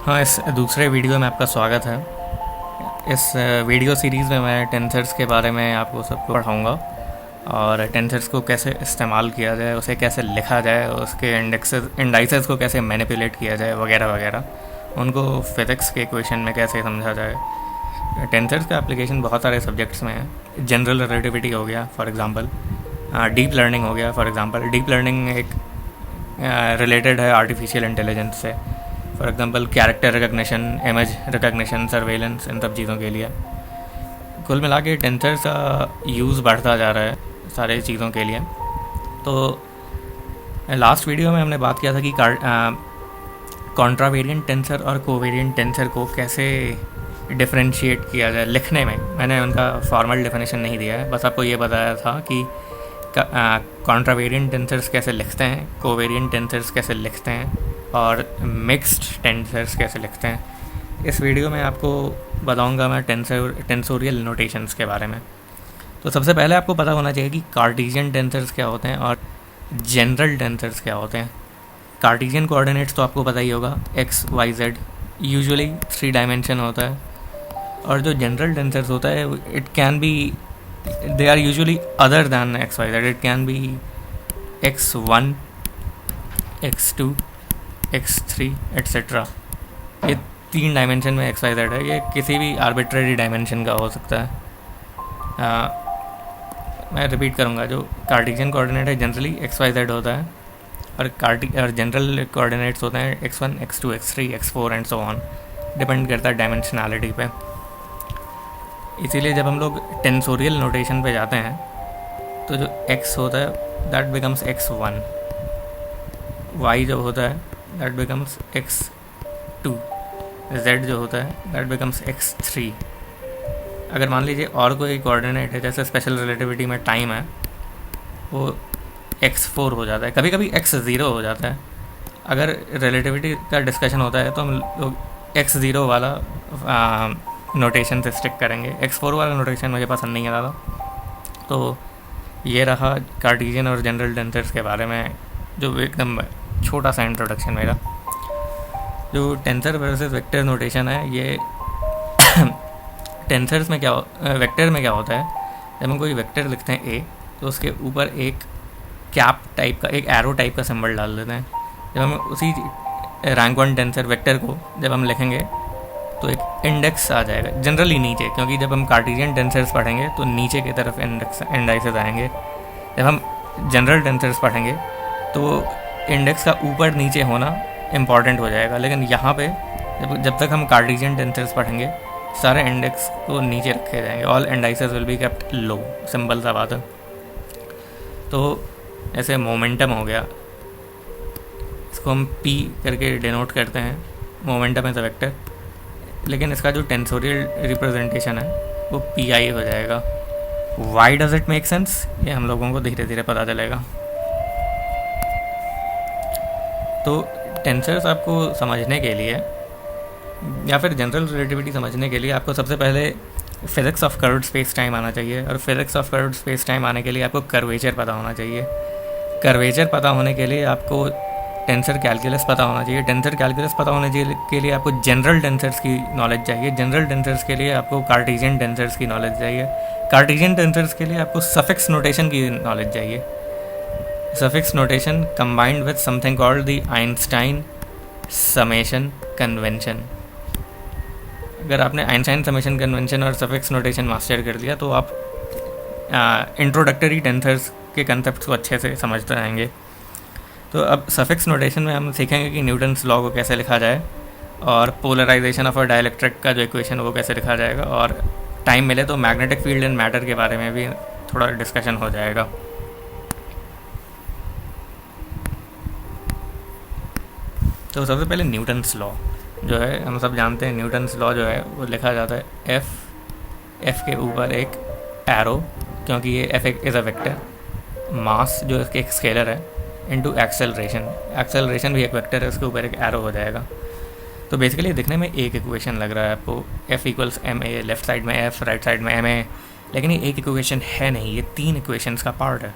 हाँ, इस दूसरे वीडियो में आपका स्वागत है। इस वीडियो सीरीज़ में मैं टेंसर्स के बारे में आपको सबको पढ़ाऊँगा और टेंसर्स को कैसे इस्तेमाल किया जाए, उसे कैसे लिखा जाए, उसके इंडाइसेस को कैसे मैनिपुलेट किया जाए वगैरह वगैरह, उनको फिज़िक्स के इक्वेशन में कैसे समझा जाए। टेंसर्स का एप्लीकेशन बहुत सारे सब्जेक्ट्स में है। जनरल रिलेटिविटी हो गया फॉर एग्ज़ाम्पल, डीप लर्निंग हो गया फॉर एग्ज़ाम्पल। डीप लर्निंग एक रिलेटेड है आर्टिफिशियल इंटेलिजेंस से। For example character recognition, image recognition, surveillance, इन सब चीज़ों के लिए कुल मिला के टेंसर्स का यूज़ बढ़ता जा रहा है सारे चीज़ों के लिए। तो लास्ट वीडियो में हमने बात किया था कि कॉन्ट्रावेरिएंट टेंसर और कोवेरिएंट टेंसर को कैसे डिफरेंशिएट किया जाए लिखने में। मैंने उनका फॉर्मल डेफिनेशन नहीं दिया है, बस आपको ये बताया था कि कॉन्ट्रावेरिएंट टेंसर्स कैसे लिखते हैं, कोवेरिएंट टेंसर्स कैसे लिखते हैं और मिक्स्ड टेंसर्स कैसे लिखते हैं। इस वीडियो में आपको बताऊंगा मैं टेंसोरियल नोटेशंस के बारे में। तो सबसे पहले आपको पता होना चाहिए कि कार्टेशियन टेंसर्स क्या होते हैं और जनरल टेंसर्स क्या होते हैं। कार्टेशियन कोऑर्डिनेट्स तो आपको पता ही होगा, x y z, usually 3 dimension होता है। और जो जनरल टेंसर्स होता है it can be, they are usually other than x y z. It can be x1, x2, x3 etcetera. ये 3 डायमेंशन में एक्स वाई जेड है। ये किसी भी आर्बिट्रेरी डायमेंशन का हो सकता है। मैं रिपीट करूँगा, जो कार्टेशियन कोऑर्डिनेट है जनरली एक्स वाई जेड होता है और जनरल कोऑर्डिनेट्स होते हैं x1, x2, x3, x4 and so on. Depend करता है डायमेंशनैलिटी पे। इसीलिए जब हम लोग टेंसोरियल नोटेशन पे जाते हैं तो जो x होता है दैट बिकम्स x1, y जो होता है दैट बिकम्स x2, z जो होता है दैट बिकम्स x3। अगर मान लीजिए और कोई कोऑर्डिनेट है, जैसे स्पेशल रिलेटिविटी में टाइम है, वो x4 हो जाता है, कभी कभी x0 हो जाता है। अगर रिलेटिविटी का डिस्कशन होता है तो हम लोग x0 वाला नोटेशन से स्टिक करेंगे। x4 वाला नोटेशन मुझे पसंद नहीं आ रहा। तो ये रहा कार्टेशियन और जनरल टेंसर्स के बारे में, जो एकदम छोटा सा इंट्रोडक्शन मेरा। जो टेंसर वर्सेस वेक्टर नोटेशन है, ये टेंसर्स में क्या वेक्टर में क्या होता है, जब हम कोई वेक्टर लिखते हैं a, तो उसके ऊपर एक कैप टाइप का, एक एरो टाइप का सिंबल डाल देते हैं। जब हम उसी रैंक 1 टेंसर वेक्टर को जब हम लिखेंगे तो एक इंडेक्स आ जाएगा, जनरली नीचे, क्योंकि जब हम कार्टेशियन टेंसर्स पढ़ेंगे तो नीचे की तरफ इंडाइसेस आएंगे। जब हम जनरल टेंसर्स पढ़ेंगे तो इंडेक्स का ऊपर नीचे होना इम्पॉर्टेंट हो जाएगा। लेकिन यहाँ पे जब तक हम कार्टेशियन टेंसर्स पढ़ेंगे सारे इंडेक्स को नीचे रखे जाएंगे। All indices will be kept low, simple सा बात है। तो ऐसे मोमेंटम हो गया, इसको हम p करके डिनोट करते हैं, मोमेंटम एज अ वेक्टर। लेकिन इसका जो टेंसोरियल रिप्रेजेंटेशन है वो pi हो जाएगा। Why does it make sense, ये हम लोगों को धीरे धीरे पता चलेगा। तो टेंसर्स आपको समझने के लिए या फिर जनरल रिलेटिविटी समझने के लिए आपको सबसे पहले physics of curved space time आना चाहिए। और physics of curved space time आने के लिए आपको कर्वेचर पता होना चाहिए। कर्वेचर पता होने के लिए आपको टेंसर कैलकुलस पता होना चाहिए। टेंसर कैलकुलस पता होने के लिए आपको जनरल टेंसर्स की नॉलेज चाहिए। जनरल टेंसर्स के लिए आपको कार्टेशियन टेंसर्स की नॉलेज चाहिए। कार्टेशियन टेंसर्स के लिए आपको सफिक्स नोटेशन की नॉलेज चाहिए। Suffix notation combined with something called the Einstein summation convention. अगर आपने आइंस्टाइन समेशन कन्वेंशन और सफिक्स नोटेशन मास्टर कर लिया तो आप इंट्रोडक्टरी टेंसर्स के कंसेप्ट को अच्छे से समझते रहेंगे। तो अब सफिक्स नोटेशन में हम सीखेंगे कि न्यूटन्स लॉ को कैसे लिखा जाए और पोलराइजेशन ऑफ अ डाइलेक्ट्रिक का जो इक्वेशन वो कैसे लिखा जाएगा, और टाइम मिले तो मैग्नेटिक फील्ड एंड मैटर के बारे में भी थोड़ा डिस्कशन हो जाएगा। तो सबसे पहले न्यूटन्स लॉ जो है, हम सब जानते हैं न्यूटन्स लॉ जो है वो लिखा जाता है एफ के ऊपर एक एरो, क्योंकि ये एफ इज़ अ वेक्टर, मास जो इसके एक स्केलर है, इनटू एक्सेलरेशन भी एक वेक्टर है, उसके ऊपर एक एरो हो जाएगा। तो बेसिकली दिखने में एक इक्वेशन लग रहा है आपको, F equals M A, left side में एफ, राइट साइड में एम ए, लेकिन ये एक इक्वेशन है नहीं, ये 3 इक्वेशंस का पार्ट है।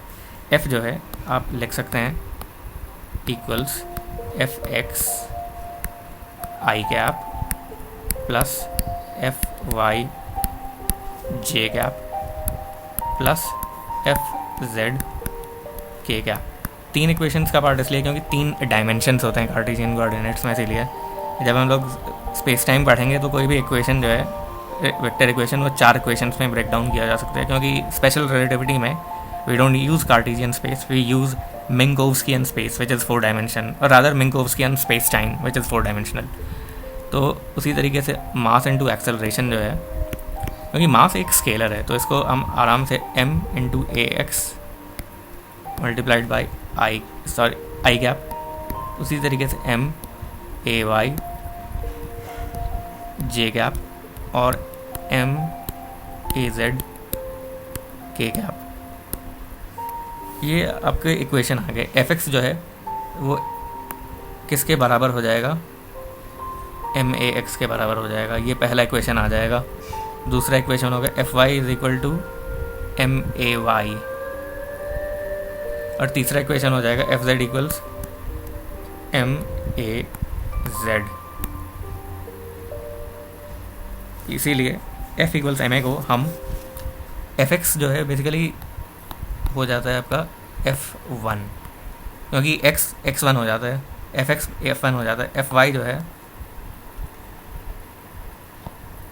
एफ जो है आप लिख सकते हैं इक्वल्स एफ एक्स आई कैप प्लस एफ वाई जे कैप प्लस एफ जेड के कैप। 3 इक्वेशंस का पार्ट इसलिए क्योंकि 3 डायमेंशंस होते हैं कार्टेशियन कोऑर्डिनेट्स में, इसीलिए जब हम लोग स्पेस टाइम पढ़ेंगे तो कोई भी इक्वेशन जो है वेक्टर इक्वेशन वो 4 इक्वेशंस में ब्रेक डाउन किया जा सकता है, क्योंकि स्पेशल रिलेटिविटी में we don't use Cartesian space, we use Minkowskian space which is 4 dimension, और rather Minkowskian space time which is 4 dimensional. तो उसी तरीके से मास इनटू एक्सेलरेशन जो है, क्योंकि मास एक स्केलर है तो इसको हम आराम से m into A x multiplied by I cap, उसी तरीके से m ए वाई जे कैप और m ए जेड के कैप। ये आपके इक्वेशन आ गए। एफ एक्स जो है वो किसके बराबर हो जाएगा, एम ए एक्स के बराबर हो जाएगा, ये पहला इक्वेशन आ जाएगा। दूसरा इक्वेशन होगा F Y is equal to M A Y, और तीसरा इक्वेशन हो जाएगा F Z equals M A Z. इसीलिए एफ इक्वल्स एम ए को हम एफ एक्स जो है बेसिकली हो जाता है आपका F1, क्योंकि x1 हो जाता है, एफ एक्स F1 हो जाता है, एफ वाई जो है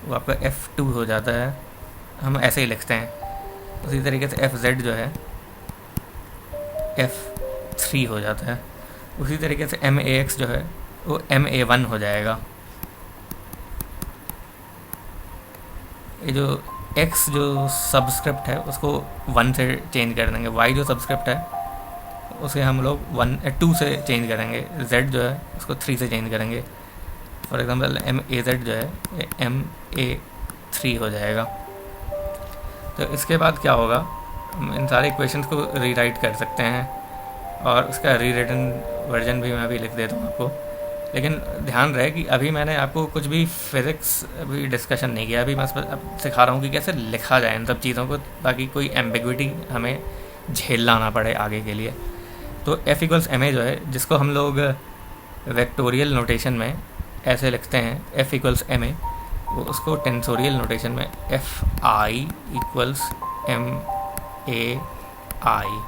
वो आपका F2 हो जाता है, हम ऐसे ही लिखते हैं। उसी तरीके से एफ जेड जो है F3 हो जाता है। उसी तरीके से एम ए एक्स जो है वो MA1 हो जाएगा। ये जो x जो सबस्क्रिप्ट है उसको 1 से चेंज कर देंगे, y जो सबस्क्रिप्ट है उसे हम लोग 2 से चेंज करेंगे, z जो है उसको 3 से चेंज करेंगे। फॉर एग्जांपल MAZ जो है MA3 हो जाएगा। तो इसके बाद क्या होगा, हम इन सारे इक्वेशंस को रीराइट कर सकते हैं, और उसका री रिटन वर्जन भी मैं अभी लिख देता हूँ आपको। लेकिन ध्यान रहे कि अभी मैंने आपको कुछ भी फिज़िक्स अभी डिस्कशन नहीं किया, अभी मैं अब सिखा रहा हूँ कि कैसे लिखा जाए इन सब चीज़ों को, ताकि कोई एम्बिग्विटी हमें झेलना ना पड़े आगे के लिए। तो F इक्वल्स एम ए जो है, जिसको हम लोग वेक्टोरियल नोटेशन में ऐसे लिखते हैं F इक्वल्स एम ए, वो उसको टेंसोरियल नोटेशन में F I equals M A I,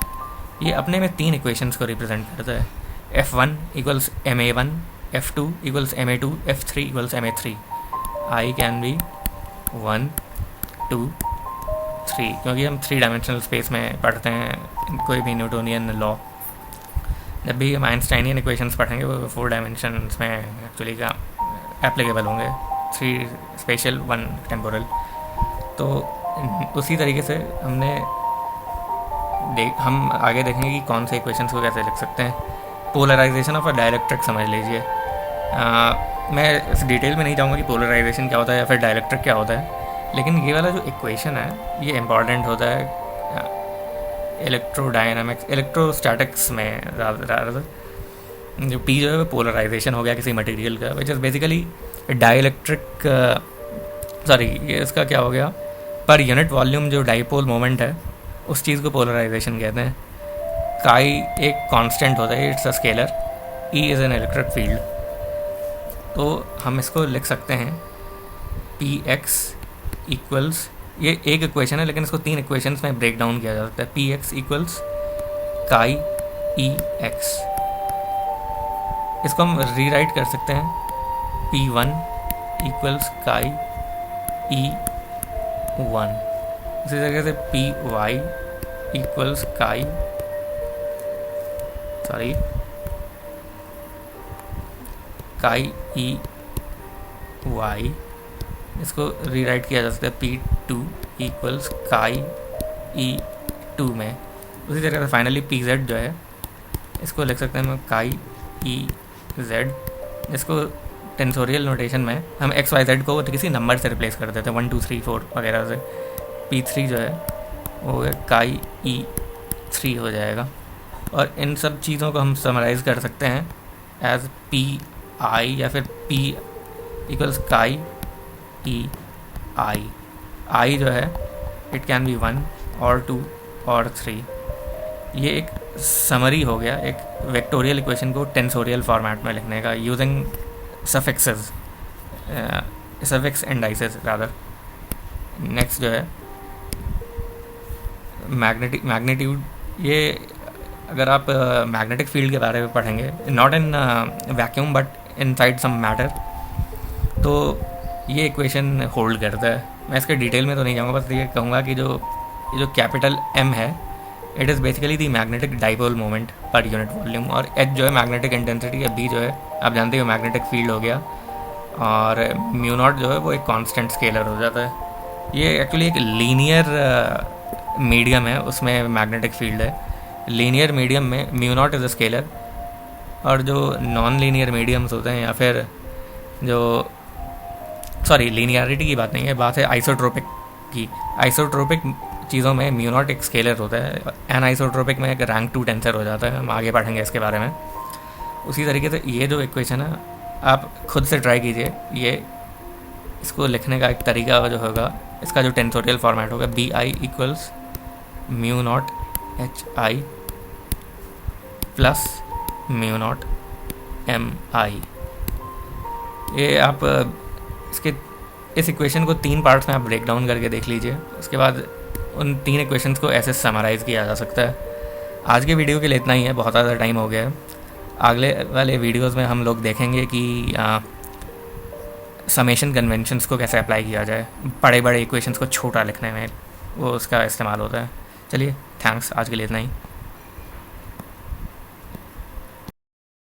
ये अपने में 3 इक्वेशंस को रिप्रेजेंट करता है। F1 equals MA1, F2 equals MA2, F3 equals MA3. I can be 1, 2, 3, क्योंकि हम 3 डायमेंशनल स्पेस में पढ़ते हैं कोई भी न्यूटोनियन लॉ। जब भी हम आइंस्टाइनियन इक्वेशंस पढ़ेंगे वो 4 डायमेंशंस में एक्चुअली का एप्लीकेबल होंगे, 3 स्पेशल 1 टेम्पोरल। तो उसी तरीके से हम आगे देखेंगे कि कौन से इक्वेशंस को कैसे लिख सकते हैं। पोलराइजेशन ऑफ अ डाइलेक्ट्रिक समझ लीजिए। मैं इस डिटेल में नहीं जाऊँगा कि पोलराइजेशन क्या होता है या फिर डाइलेक्ट्रिक क्या होता है, लेकिन ये वाला जो इक्वेशन है ये इम्पॉर्टेंट होता है इलेक्ट्रोडायनामिक्स, इलेक्ट्रोस्टैटिक्स में ज़्यादा। जो पी जो है वो पोलराइजेशन हो गया किसी मटेरियल का, which is basically dielectric, sorry ये इसका क्या हो गया, पर यूनिट वॉल्यूम जो डाइपोल मोमेंट है उस चीज़ को पोलराइजेशन कहते हैं। काई एक कांस्टेंट होता है, it's a scalar, E is an electric field. तो हम इसको लिख सकते हैं पी एक्स इक्वल्स, ये एक इक्वेशन है लेकिन इसको 3 इक्वेशंस में ब्रेक डाउन किया जा सकता है। पी एक्स इक्वल्स काई ई एक्स, इसको हम रीराइट कर सकते हैं P1 इक्वल्स काई ई 1। इसी तरीके से पी वाई इक्वल्स काई, सॉरी काई ई वाई, इसको रीराइट किया जा सकता है P2 इक्वल्स काई ई 2 में। उसी तरीके से फाइनली PZ जो है इसको लिख सकते हैं काई ई जेड, जिसको टेंसोरियल नोटेशन में हम एक्स वाई जेड को किसी नंबर से रिप्लेस कर देते हैं 1 2 3 4 वगैरह से। P3 जो है वो काई ई 3 हो जाएगा। और इन सब चीज़ों को हम समराइज़ कर सकते हैं एज पी आई या फिर P इक्वल्स काई ई आई। आई जो है इट कैन बी 1 और 2 और 3। ये एक समरी हो गया एक वेक्टोरियल इक्वेशन को टेंसोरियल फॉर्मेट में लिखने का using suffixes, suffix indices rather. Next जो है मैग्नीट्यूड। ये अगर आप मैग्नेटिक फील्ड के बारे में पढ़ेंगे, not in vacuum but inside some matter, तो ये इक्वेशन होल्ड करता है। मैं इसके डिटेल में तो नहीं जाऊँगा, बस ये कहूँगा कि ये जो कैपिटल M है, it is basically the magnetic dipole moment per unit volume, और H जो है मैग्नेटिक इंटेंसिटी है, B जो है आप जानते हो मैग्नेटिक फील्ड हो गया, और म्यू नॉट जो है वो एक कांस्टेंट स्केलर हो जाता है। ये एक्चुअली एक लीनियर मीडियम है, उसमें मैग्नेटिक फील्ड है। लीनियर मीडियम में mu naught is a scalar, और जो नॉन लीनियर मीडियम्स होते हैं, या फिर जो सॉरी लीनियरिटी की बात नहीं है, बात है आइसोट्रोपिक की। आइसोट्रोपिक चीज़ों में म्यू नॉट एक स्केलर होता है, एन आइसोट्रोपिक में एक रैंक 2 टेंसर हो जाता है। हम आगे पढ़ेंगे इसके बारे में। उसी तरीके से ये जो इक्वेशन है आप खुद से ट्राई कीजिए। ये इसको लिखने का एक तरीका जो होगा, इसका जो टेंसोरियल फॉर्मेट होगा, BI equals mu naught HI plus mu naught MI। ये आप इस इक्वेशन को 3 पार्ट्स में आप ब्रेक डाउन करके देख लीजिए। उसके बाद उन 3 इक्वेशंस को ऐसे समराइज़ किया जा सकता है। आज के वीडियो के लिए इतना ही है, बहुत ज़्यादा टाइम हो गया है। अगले वाले वीडियोस में हम लोग देखेंगे कि समेशन कन्वेंशंस को कैसे अप्लाई किया जाए, बड़े बड़े इक्वेशंस को छोटा लिखने में वो उसका इस्तेमाल होता है। चलिए, थैंक्स, आज के लिए इतना ही।